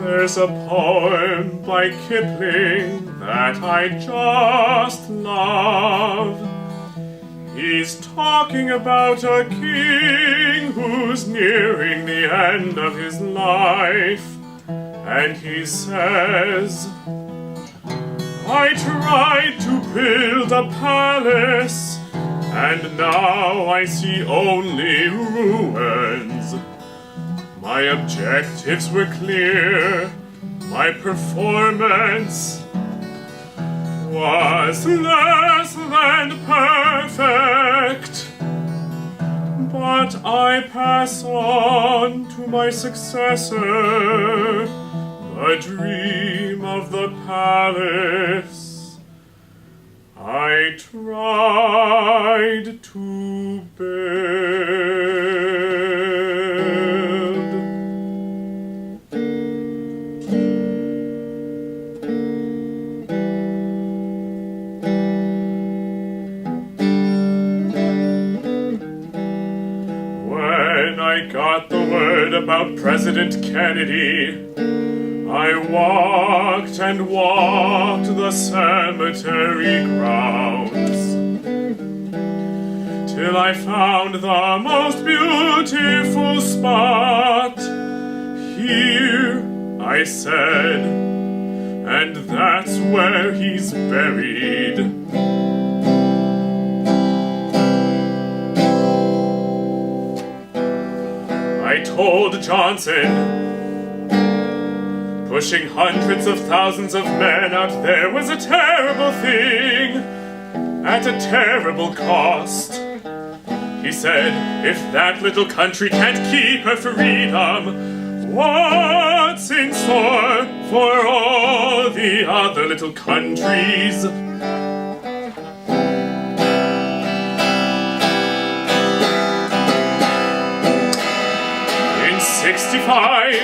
There's a poem by Kipling that I just love. He's talking about a king who's nearing the end of his life. And he says, I tried to build a palace, and now I see only ruins. My objectives were clear, my performance was less than perfect. But I pass on to my successor the dream of the palace I tried to build. When I got the word about President Kennedy, I walked and walked the cemetery grounds till I found the most beautiful spot. Here, I said, and that's where he's buried. I told Johnson, pushing hundreds of thousands of men out there was a terrible thing, at a terrible cost. He said, if that little country can't keep her freedom, what's in store for all the other little countries? In 65,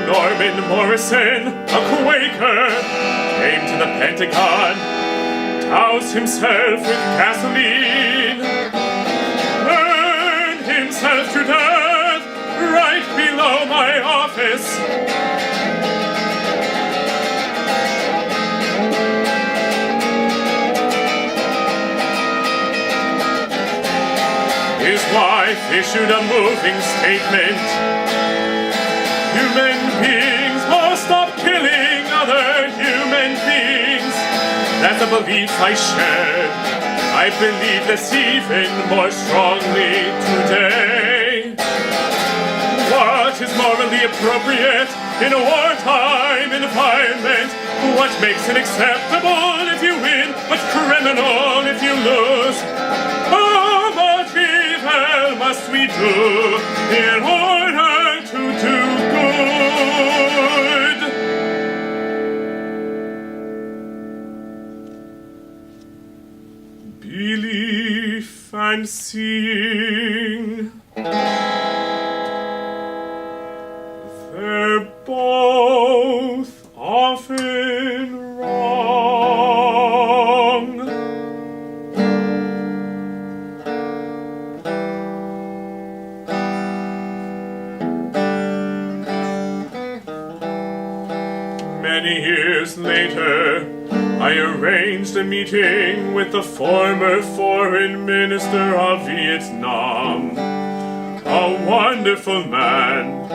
Norman Morrison, a Quaker, came to the Pentagon, doused himself with gasoline, burned himself to death right below my office. His wife issued a moving statement. Human beings must stop killing other human beings. That's a belief I share. I believe this even more strongly today. What is morally appropriate in a wartime environment? What makes it acceptable if you win, but criminal if you lose? Oh, what evil must we do in order to do good? Belief and seeing, they're both often wrong. Many years later, I arranged a meeting with the former foreign minister of Vietnam, a wonderful man,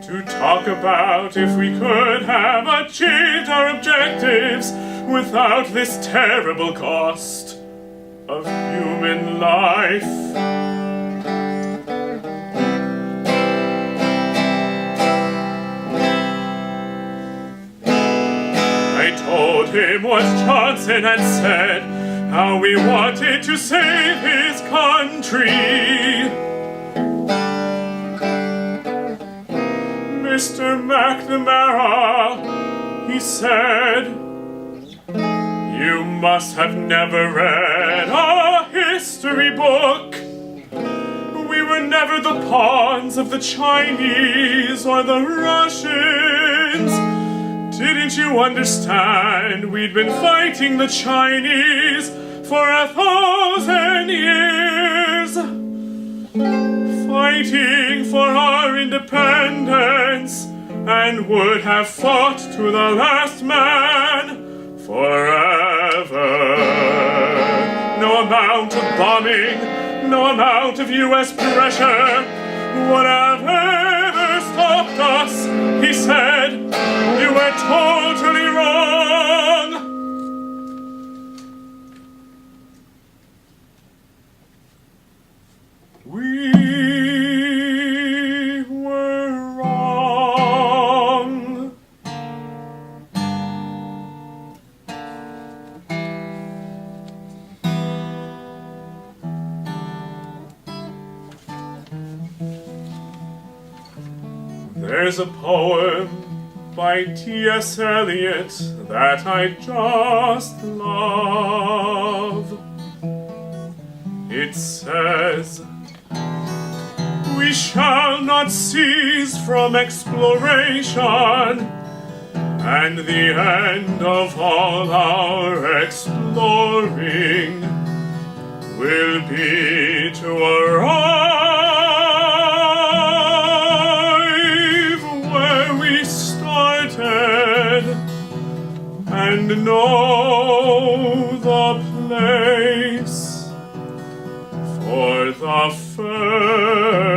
to talk about if we could have achieved our objectives without this terrible cost of human life. I told him what Johnson had said, how we wanted to save his country. Mr. McNamara, he said, you must have never read a history book. We were never the pawns of the Chinese or the Russians. Didn't you understand? We'd been fighting the Chinese for 1,000 years. Fighting for our independence and would have fought to the last man forever. No amount of bombing, no amount of US pressure would have ever stopped us, he said. You were totally wrong. We were wrong. There's a poem by T.S. Eliot that I just love. It says, we shall not cease from exploration, and the end of all our exploring will be to arrive where we started and know the place for the first